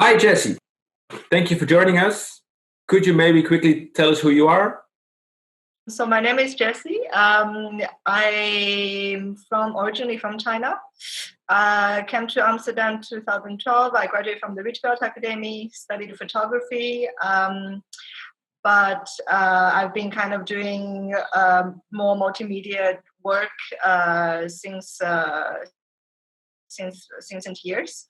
Hi, Jessie. Thank you for joining us. Could you maybe quickly tell us who you are? So my name is Jessie. I'm originally from China. I came to Amsterdam 2012. I graduated from the Rietveld Academy, studied photography. But I've been kind of doing more multimedia work since recent years.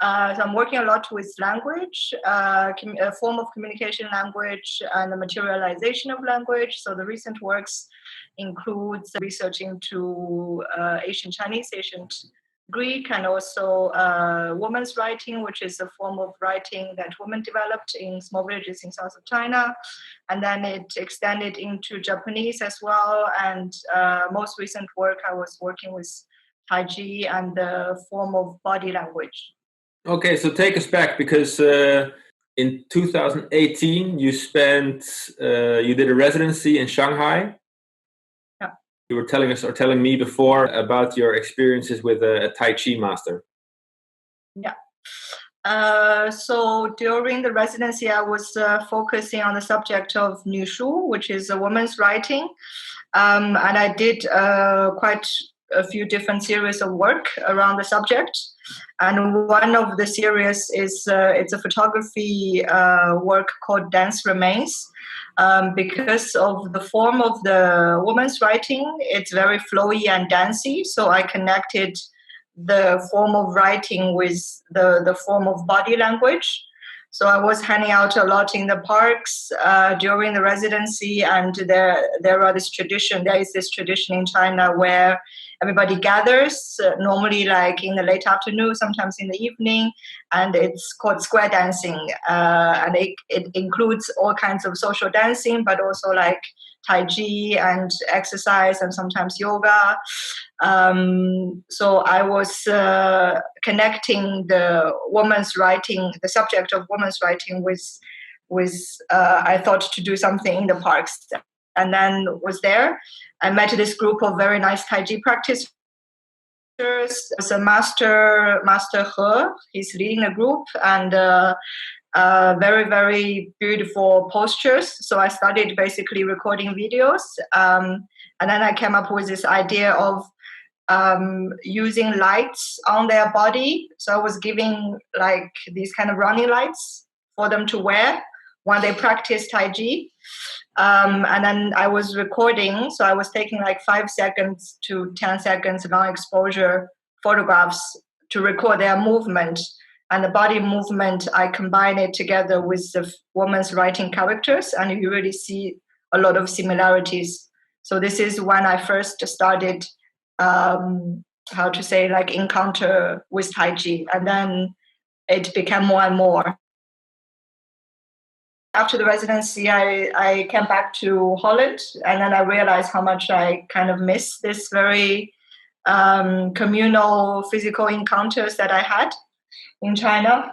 So I'm working a lot with language, a form of communication language, and the materialization of language. So the recent works includes research into ancient Chinese, ancient Greek, and also women's writing, which is a form of writing that women developed in small villages in south of China. And then it extended into Japanese as well. And most recent work, I was working with Taiji and the form of body language. Okay, so take us back because in 2018 you did a residency in Shanghai. Yeah. You were telling me before about your experiences with a Tai Chi master. Yeah. So during the residency, I was focusing on the subject of Nushu, which is a woman's writing. And I did quite a few different series of work around the subject. And one of the series is it's a photography work called Dance Remains. Because of the form of the woman's writing, it's very flowy and dancey. So I connected the form of writing with the form of body language. So I was hanging out a lot in the parks during the residency, and there is this tradition in China where everybody gathers, normally like in the late afternoon, sometimes in the evening, and it's called square dancing. And it includes all kinds of social dancing, but also like Tai Chi and exercise and sometimes yoga. So I was connecting the subject of women's writing with I thought to do something in the parks, and then was there. I met this group of very nice Tai Chi practitioners. There's a Master He. He's leading a group, and very, very beautiful postures. So I started basically recording videos. And then I came up with this idea of using lights on their body. So I was giving like these kind of running lights for them to wear when they practice Tai Chi. And then I was recording. So I was taking like 5 seconds to 10 seconds long exposure photographs to record their movement. And the body movement, I combine it together with the woman's writing characters, and you really see a lot of similarities. So this is when I first started, encounter with Tai Chi, and then it became more and more. After the residency, I came back to Holland, and then I realized how much I kind of miss this very communal physical encounters that I had in China.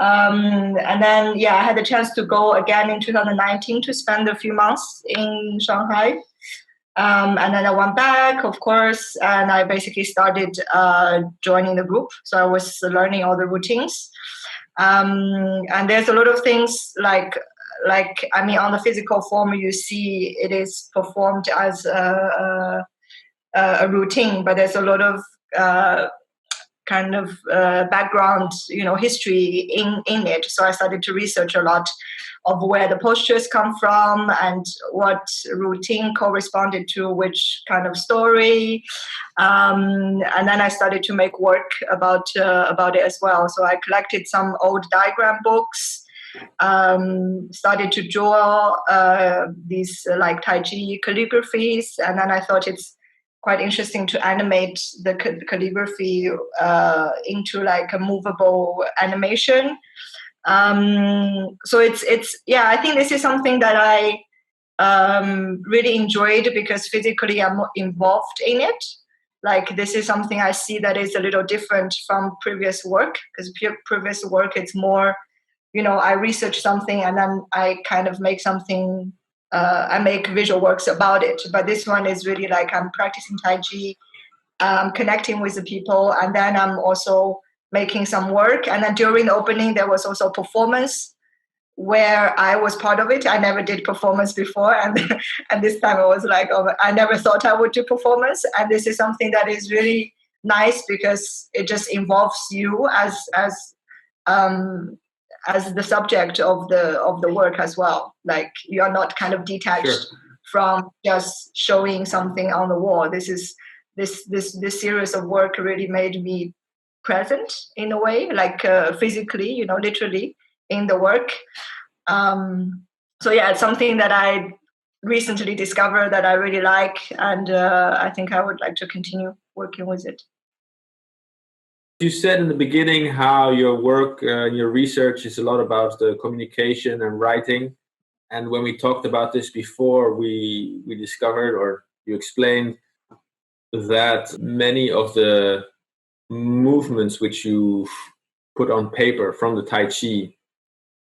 And then, I had the chance to go again in 2019 to spend a few months in Shanghai. And then I went back, of course, and I basically started joining the group. So I was learning all the routines. And there's a lot of things like on the physical form, you see it is performed as a routine, but there's a lot of background, history in it. So I started to research a lot of where the postures come from and what routine corresponded to which kind of story. And then I started to make work about it as well. So I collected some old diagram books, started to draw these like Tai Chi calligraphies, and then I thought it's quite interesting to animate the calligraphy into like a movable animation. So I think this is something that I really enjoyed because physically I'm involved in it. Like this is something I see that is a little different from previous work, because previous work it's more, I research something and then I kind of make something. I make visual works about it, but this one is really like I'm practicing Tai Chi, connecting with the people, and then I'm also making some work. And then during the opening, there was also a performance where I was part of it. I never did performance before, and and this time I was like, oh, I never thought I would do performance. And this is something that is really nice because it just involves you as the subject of the work as well. Like you are not kind of detached Sure. from just showing something on the wall. This series of work really made me present in a way, like physically, you know, literally in the work. So yeah, it's something that I recently discovered that I really like, and I think I would like to continue working with it. You said in the beginning how your work, your research is a lot about the communication and writing. And when we talked about this before, we discovered, or you explained, that many of the movements which you put on paper from the Tai Chi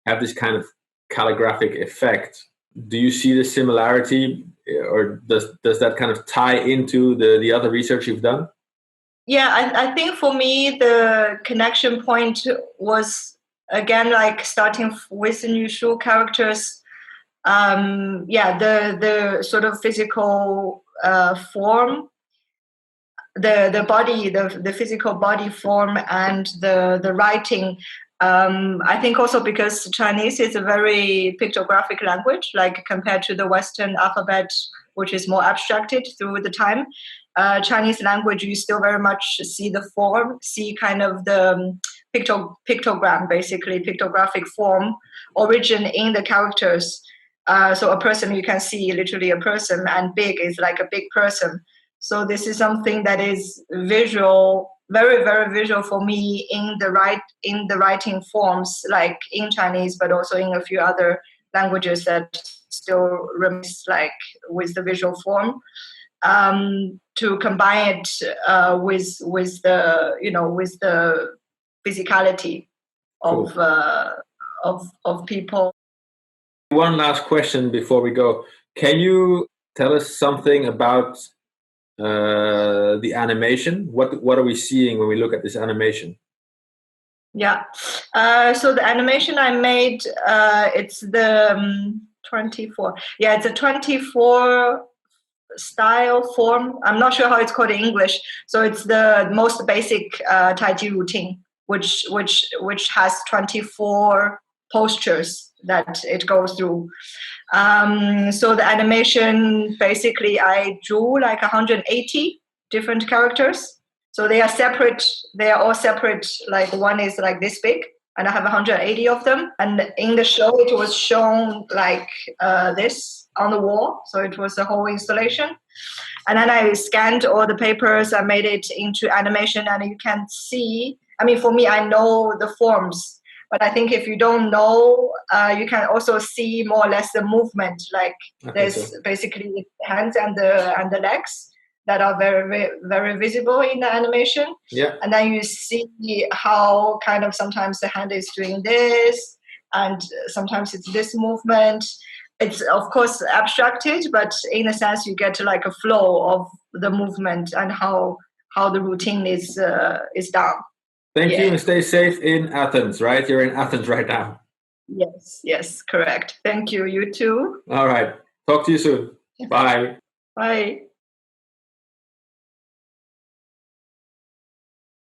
have this kind of calligraphic effect. Do you see the similarity, or does that kind of tie into the other research you've done? Yeah, I think for me the connection point was again like starting with the Nushu characters. The sort of physical form, the body, the physical body form, and the writing. I think also because Chinese is a very pictographic language, like compared to the Western alphabet, which is more abstracted through the time. Chinese language, you still very much see the form, see kind of the pictogram, basically pictographic form, origin in the characters. So a person, you can see literally a person, and big is like a big person. So this is something that is visual, very, very visual for me in the writing forms, like in Chinese, but also in a few other languages that still remains like with the visual form. To combine it with the physicality of Cool. Of people. One last question before we go. Can you tell us something about the animation? What are we seeing when we look at this animation? Yeah. So the animation I made, it's the 24. Yeah, it's a 24 style form. I'm not sure how it's called in English. So it's the most basic Tai Chi routine, which has 24 postures that it goes through. So the animation, basically, I drew like 180 different characters. So they are separate. They are all separate. Like one is like this big, and I have 180 of them. And in the show, it was shown like this on the wall. So it was the whole installation. And then I scanned all the papers. I made it into animation, and you can see. I mean, for me, I know the forms. But I think if you don't know, you can also see more or less the movement. Like there's basically the hands and the legs that are very, very visible in the animation. Yeah. And then you see how kind of sometimes the hand is doing this, and sometimes it's this movement. It's of course abstracted, but in a sense you get like a flow of the movement and how the routine is done. Thank you, and stay safe in Athens, right? You're in Athens right now. Yes, correct. Thank you. You too. All right. Talk to you soon. Bye. Bye.